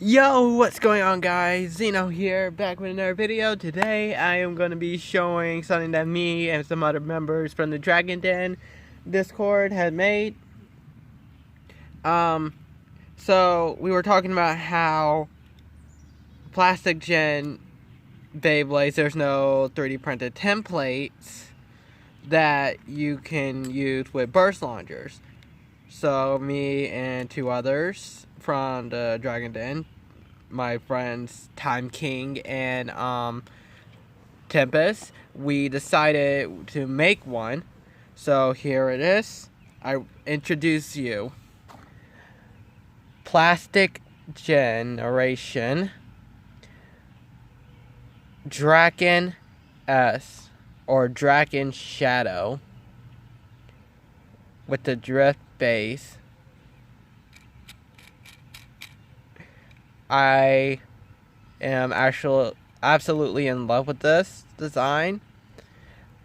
Yo, what's going on, guys? Zeno here, back with another video. Today I am going to be showing something that me and some other members from the Dragon Den Discord had made. So we were talking about how plastic gen Beyblades, there's no 3D printed templates that you can use with burst launchers. So me and two others from the Dragon Den, my friends Time King and Tempest, we decided to make one. So here it is. I introduce you. Plastic Generation Draken S or Draken Shadow with the drift base. I am actually absolutely in love with this design.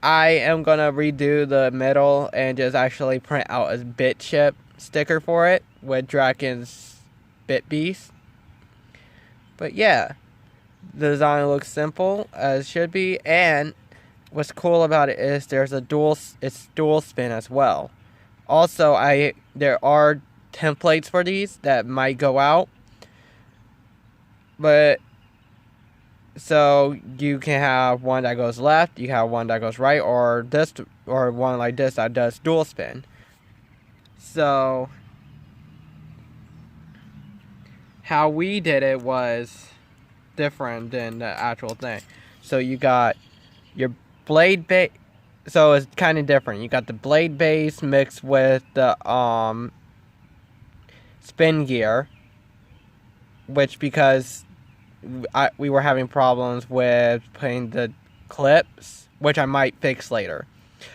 I am gonna redo the middle and just actually print out a bit chip sticker for it with Draken's bit beast. But yeah, the design looks simple as it should be, and what's cool about it is there's a dual spin as well. Also, there are templates for these that might go out, but so you can have one that goes left, you have one that goes right, or one like this that does dual spin. So how we did it was different than the actual thing. So you got your blade base. So it's kind of different. You got the blade base mixed with the spin gear, which because we were having problems with putting the clips, which I might fix later.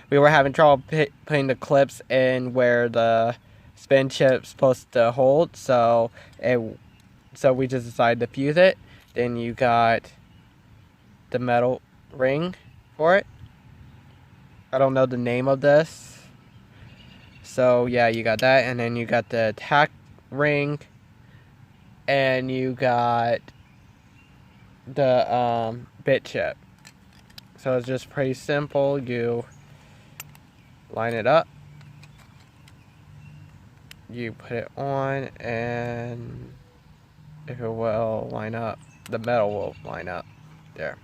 We were having trouble putting the clips in where the spin chip's supposed to hold, so we just decided to fuse it. Then you got the metal ring for it. I don't know the name of this. So yeah, you got that, and then you got the attack ring, and you got the bit chip. So it's just pretty simple. You line it up, you put it on, and if it will line up, the metal will line up there,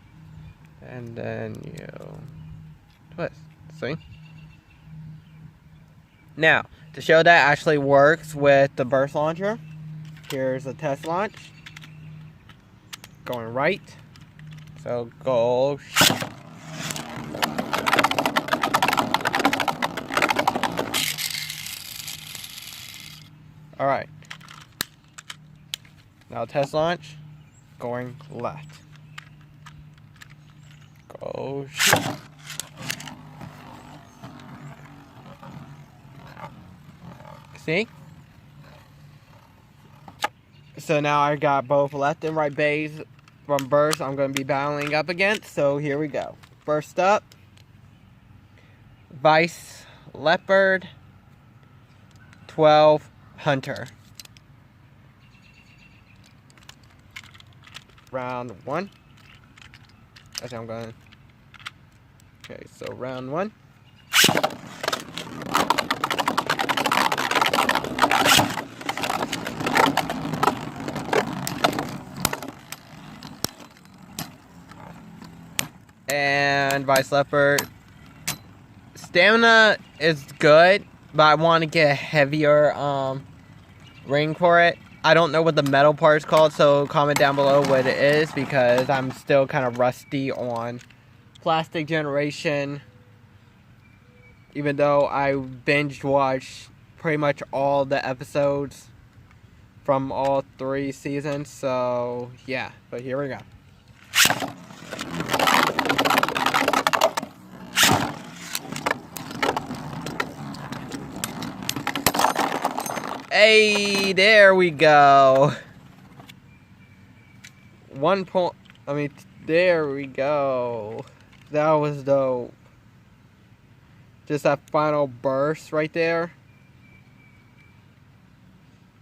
and then you twist. See? Now, to show that actually works with the burst launcher, here's a test launch. Going right. So go. Alright. Now test launch. Going left. Go. See? So now I got both left and right bays from burst I'm going to be battling up against. So here we go. First up, Vice Leopard 12 Hunter. Round one. Actually, I'm going. Okay, so round one. And Vice Leopard. Stamina is good, but I want to get a heavier ring for it. I don't know what the metal part is called, so comment down below what it is, because I'm still kind of rusty on Plastic Generation. Even though I binge watched pretty much all the episodes from all 3 seasons, so yeah, but here we go. Hey, there we go. There we go. That was dope. Just that final burst right there.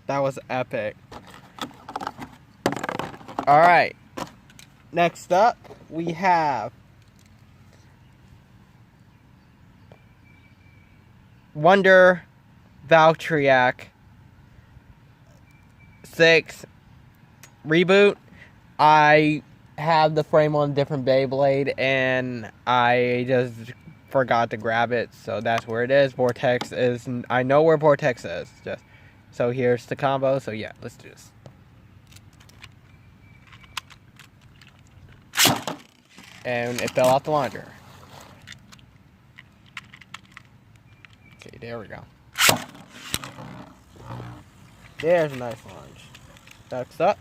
That was epic. Alright. Next up, we have Wonder Valtryek 6 reboot. I have the frame on a different Beyblade and I just forgot to grab it, so that's where it is. Vortex is, I know where Vortex is. Just so here's the combo. So yeah, let's do this. And it fell out the launcher. Okay, there we go. There's a nice launch. Next up,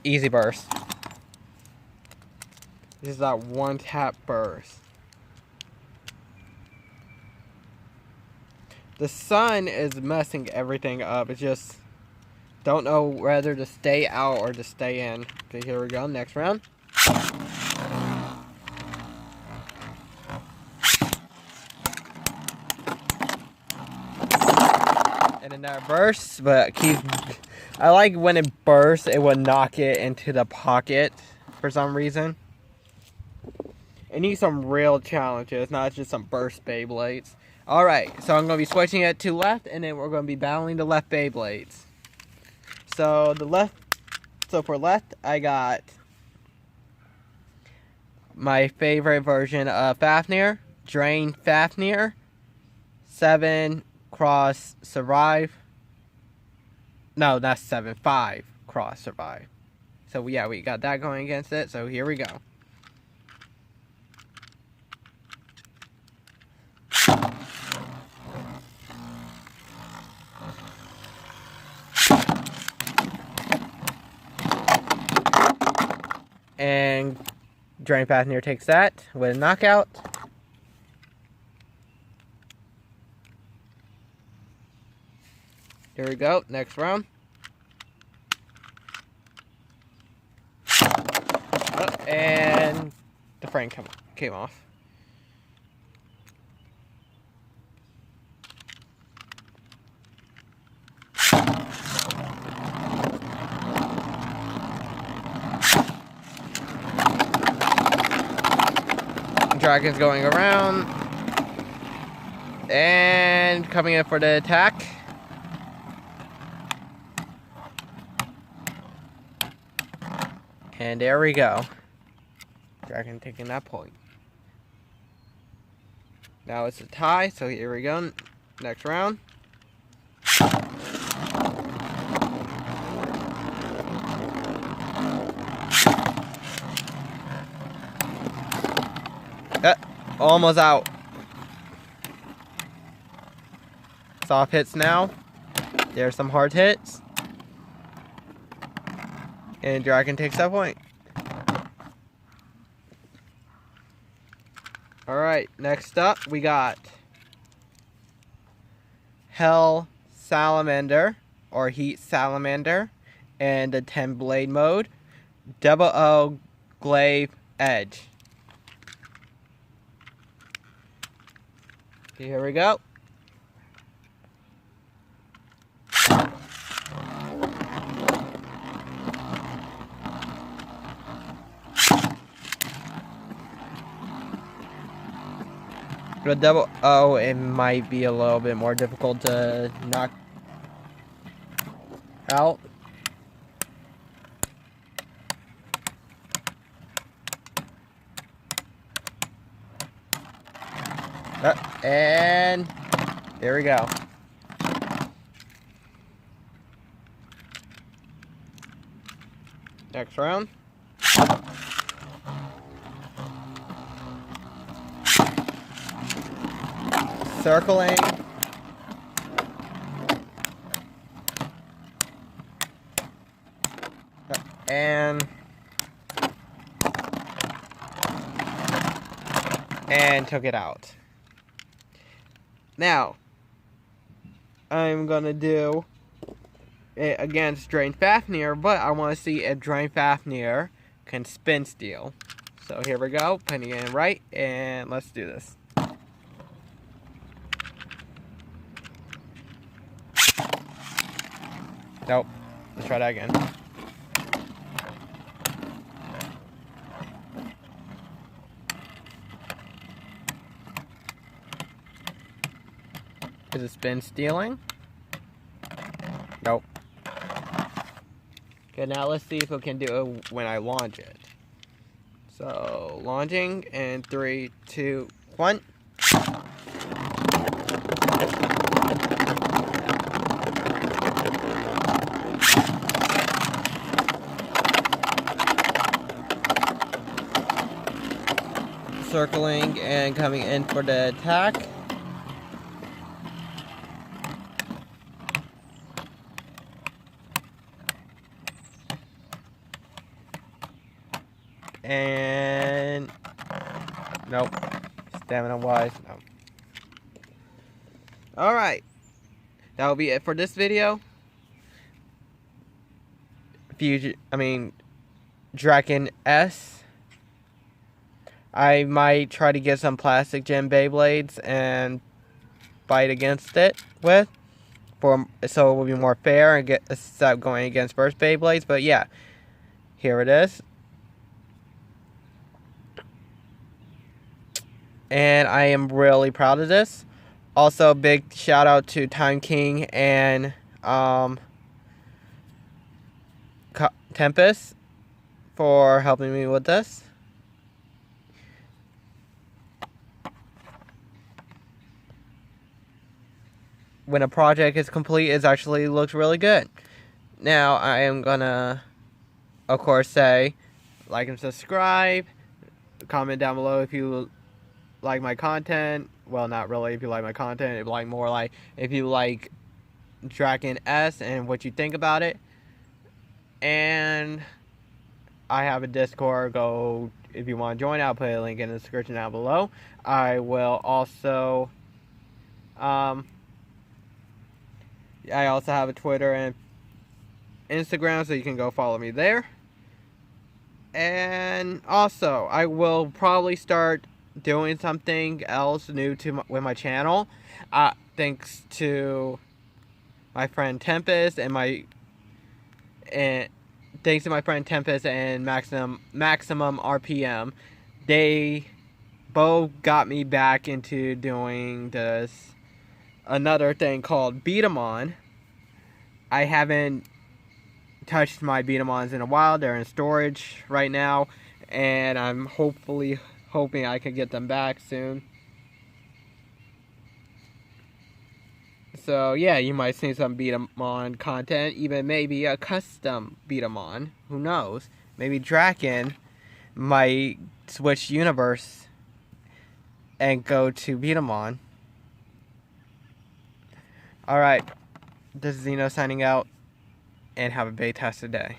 easy burst. This is that one tap burst. The sun is messing everything up. It's just don't know whether to stay out or to stay in. Okay, here we go. Next round. And another burst, but I like when it bursts, it would knock it into the pocket for some reason. It needs some real challenges, not just some burst Beyblades. Alright, so I'm going to be switching it to left, and then we're going to be battling the left Beyblades. So for left, I got my favorite version of Fafnir, Drain Fafnir, 7 Cross Survive. No, that's 7, 5 Cross Survive. So yeah, we got that going against it, so here we go. And Drain Fafnir takes that with a knockout. Here we go, next round. Oh, and the frame came off. Dragon's going around and coming in for the attack. And there we go. Dragon taking that point. Now it's a tie, so here we go. Next round. Almost out. Soft hits now. There's some hard hits. And Dragon takes that point. Alright, next up we got Hell Salamander, or Heat Salamander, and the 10 blade mode. Double O Glaive Edge. Okay, here we go. The double O, it might be a little bit more difficult to knock out. And there we go. Next round. Circling. And took it out. Now, I'm gonna do it against Drain Fafnir, but I want to see if Drain Fafnir can spin steel. So here we go, putting it in right, and let's do this. Nope. Let's try that again. Is it spin stealing? Nope. Okay, now let's see if we can do it when I launch it. So, launching in 3, 2, 1. Circling and coming in for the attack. And nope. Stamina wise, no. Alright. That will be it for this video. Dragon S. I might try to get some plastic gem Beyblades and fight against it with. So it will be more fair and stop going against burst Beyblades. But yeah. Here it is. And I am really proud of this. Also, big shout out to Time King and Tempest for helping me with this. When a project is complete, it actually looks really good. Now, I am gonna, of course, say like and subscribe. Comment down below if you like my content. Well, not really if you like my content. If you like Dragon S and what you think about it. And I have a Discord. Go if you want to join. I'll put a link in the description down below. I will also I also have a Twitter and Instagram, so you can go follow me there. And also, I will probably start doing something else new with my channel. Thanks to my friend Tempest and thanks to my friend Tempest and Maximum RPM. They both got me back into doing another thing called Beat 'em On. I haven't touched my Beat 'em Ons in a while. They're in storage right now, and I'm hoping I can get them back soon. So yeah, you might see some Beat 'em On content, even maybe a custom Beat 'em On. Who knows? Maybe Draken might switch universe and go to Beat 'em On. Alright, this is Zeno signing out, and have a fantastic day.